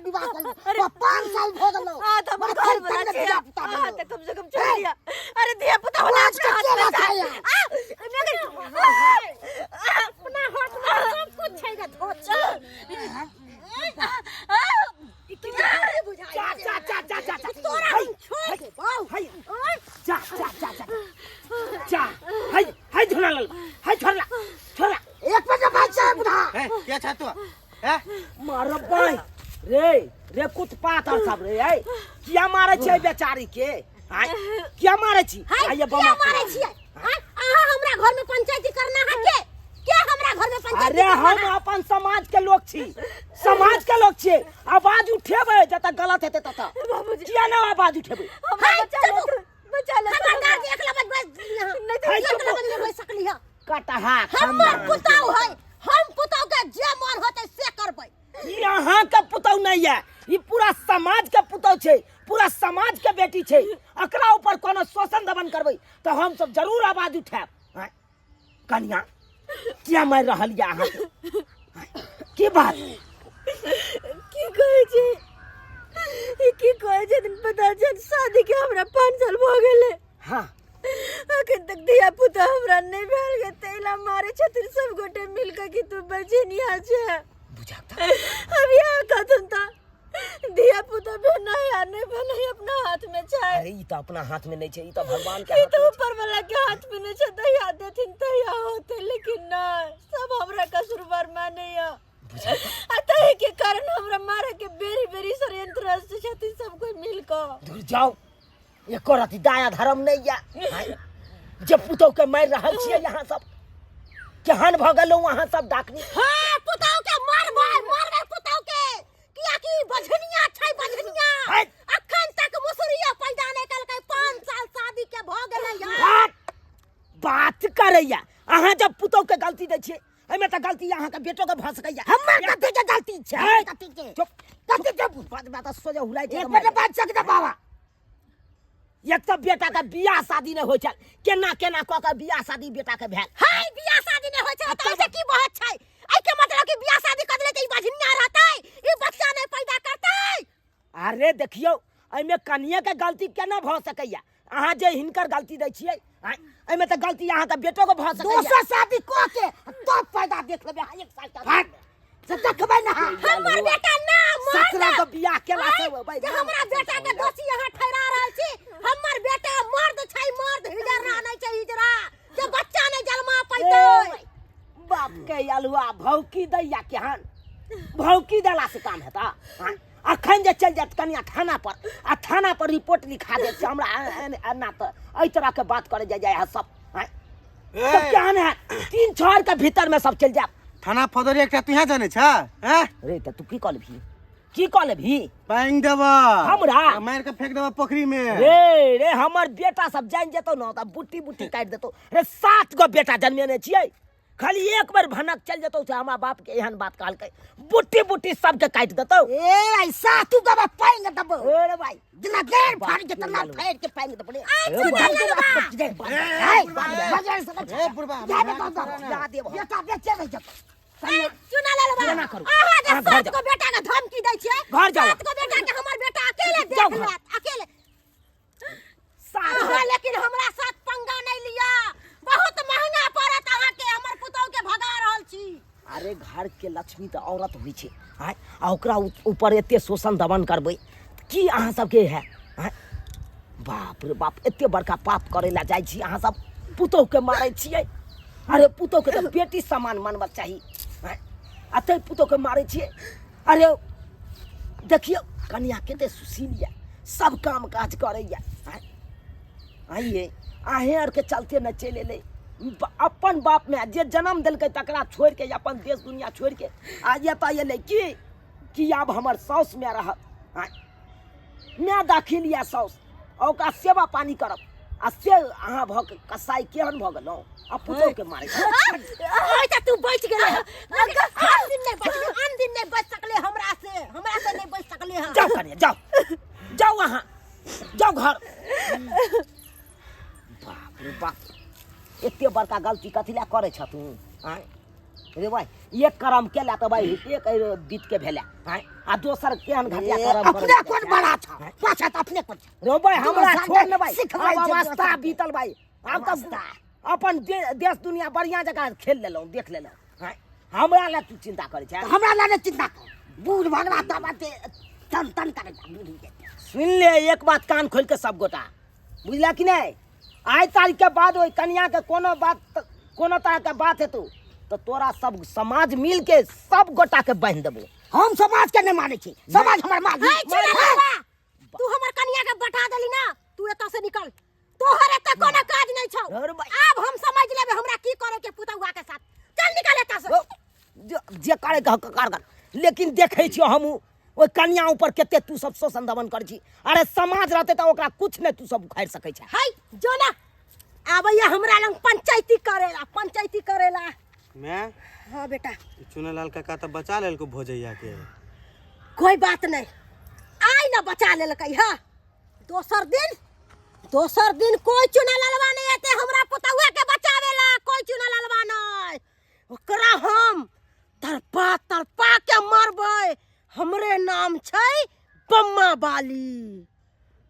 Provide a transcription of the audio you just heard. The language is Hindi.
विवाह कर ले 5 साल हो गेलो आ त हमर घर वाला छै आ त कम से कम छोड़ दिया अरे दिया पता होना अपना हाथ में अपना हाथ में सब कुछ छै गे धोच तोरा हम छोड़ दे बाऊ जा हाय छोड़ा एक बजे भाग जा बुढ़ा क्या छा तू हैं मार भाई रे कुछ पात और सब रे क्या मारे छै बेचारी के क्या मारे छी ये बमा मारे छी अहाँ हमरा घर में पंचायती करना है के क्या हमरा घर में पंचायती अरे हम अपन समाज के लोग छी आवाज उठेबे जत गलत हेते तत बाबूजी किया ना आवाज उठेबे बचा ले खबरदार देख ले बस नहीं तो ये बच सकली है कटहा हमर पुताऊ है हम पुताऊ के जे मन होते से करबै यहाँ के पुताऊ नहीं है ई पूरा समाज के पुताऊ छै पूरा समाज के बेटी छै एकरा ऊपर कोनो शोषण दमन करबै तो हम सब जरूर आवाज उठाएब कन्या क्या मार रहल या अहाँ की बात की कहै छै दिन पता चल शादी के हमरा 5 साल भ गेले हां अखन तक दिया पुता हमरा नहीं भेल गे तेला मारे छथिन सब गोटे मिलके कि तू बजनिया छै बुझाता अब यहाँ कथन था दिया पुता भी नहीं बने अपना हाथ में छै अरे ई तो अपना हाथ में नहीं छै ई तो भगवान के ई हाथ तो में ऊपर वाला के हाथ में नहीं छै दया देथिन तया होते लेकिन नहीं सब हमरा कसूरवार माने या अतः के कारण हमरा मारे के बेरी षड्यंत्र से छथिन सब कोई मिलके दूर जाओ एको रति दया धर्म नहीं या जब पुतौ के मार रहल छियै यहाँ सब केहन भ गेलौ वहां सब डाकनी हां पुतौ के मारबै पुतौ के किया कि बझनिया छै बझनिया अखन तक मुसरिया पैदा नहीं कलकै 5 साल शादी के भ गेलै यार बात करैया अहाँ जब पुतौ के गलती दै छियै एमे त गलती अहाँ के बेटो के भ सकैया हमर कथि के गलती छै कथि के बात सोजे हुलाई छै एक बेटा बात सकता बाबा एक तो बेटा का बियाह शादी नहीं होय छल केना क के बियाह शादी बेटा के भेल हाय बियाह शादी नहीं होय छै त ऐसे की बात छै आई के मतलब कि बियाह शादी कर देले त ई बझनिया रहतै ई बच्चा नहीं पैदा करतै अरे देखियो एमे कनिया के गलती केना भ सकैया अहाँ जे हिनकर गलती दै छियै एमे त गलती अहाँ के बेटो के भ सकैया दोसर शादी क के तब पैदा देख लेबे 1 साल का से देखबै ना हमर बेटा ना मर ससुरा के बियाह केला से भाई हमरा बेटा के दोषी यहाँ ठहरा रहल छी हमर बेटा मर्द छै मर्द हिजर रहनै छै हिजरा जे बच्चा नहीं जन्मा पैतै बाप के अलुआ भौकी दैया केहन भौकी देला से काम हेता अखन जे चल जात कनिया थाना पर रिपोर्ट लिखा दे हमरा ना त एई तरह के बात करे जाय सब सब केहन है 3-4 के भीतर में सब चल जाब थाना फदरी एकटा तू यहाँ जाने छ हैं रे त तू की कलभी पांग देबा हमरा मार के फेंक देबा पोखरी में रे हमर बेटा सब जान जेतो न त बुट्टी काट देतो रे 7 गो बेटा जन्मेने छियै खाली एक बार भनक चल जेतो से हमरा बाप के एहन बात कहलकै बुट्टी सब के काट देतो ए ऐसा तू दबा पाएंग दब रे भाई जना गेर फाड़ के तना फेर के पाएंग दब ए बाजार से ए बुढ़वा जा दे बेटा बेचे नहीं जब चुना ले लेबा ना करू आहा जे 7 को बेटा के धमकी दै छियै घर जाओ 7 को बेटा के हमर बेटा अकेले देख लेत अकेले आहा लेकिन हमरा साथ पंगा नहीं लिया बहुत महंगा पड़त अहाँ के हमर पुतौ के भगा रहल छी अरे घर के लक्ष्मी त औरत होई छै आ ओकरा ऊपर एते शोषण दमन करबै की अहाँ सब के है बाप रे बाप एते बड़का पाप करे ला जाय छी अहाँ सब पुतौ के मारै छियै अरे पुतौ के त बेटी समान मानबाक चाही अते पुतौ के मारै छियै अरे देखियो कन्या केते सुशील या सब काम काज करैया आइए आहे आर के चलते न चले ले अपन बाप में जे जन्म दिलकै तकरा छोड़ के अपन देश दुनिया छोड़ के आज एता एले कि अब हमर साउस में रहत मैं दाखिल या साउस ओकरा सेवा पानी करब आ से अहाँ भ कसाई केहन भ गेलौ आ पुतौ के मारे ओइ त तू बच गेले आन दिन नहीं बच सकले हमरा से नहीं बच सकले हां जाओ कन्या जाओ वहां जाओ घर बाप रे बाप एते बड़का गलती कथि ला करे छ तू रे भाई एक करम केला तो भाई एक बीत के भेले हैं आ दोसर केहन घटिया करम अपने कोन बड़ा था पाछा तो अपने कोन रो भाई हमरा छोड़ न भाई सिखबै अब जे अवस्था बीतल भाई अब तो अपन देश दुनिया बढ़िया जगह खेल लेलौं देख लेलौं हैं हमरा ला तू चिंता करे छै हमरा लाने चिंता कर बूढ़ भगवा ता बाते तन तन करे बूढ़ सुन ले एक बात कान खोल के सब गोटा बुझला कि नहीं आज तारीख के बाद ओई कन्या के कोनो बात कोनो तरह के बात हेतु तो तोरा सब समाज मिल के सब गोटा के बांध देबो हम समाज के नहीं माने छी समाज हमर माल तू हमर कन्या के बता देली ना तू एत से निकल तोहर एत कोनो काज नहीं छौ अरे भाई अब हम समझ लेबे हमरा की करे के पुतौआ के साथ चल निकल एत से जे करे के हककार कर लेकिन देखे छियो हम ओई कन्या ऊपर केते तू सब शोषण दमन कर छी अरे समाज रहते तो ओकरा कुछ नहीं तू सब उखाड़ सकै छै हाय जो ना आबैया हमरा लंग पंचायती करेला मैं हां बेटा चुनालाल काका तो बचा लेल को भोजैया के कोई बात नहीं आई ना बचा लेलकै हां दोसर दिन कोई चुना ललवा नहीं आते हमरा पुतौआ के बचावेला कोई चुना ललवा नहीं ओकरा हम तड़पा के मारबै हमरे नाम छै बम्मा बाली।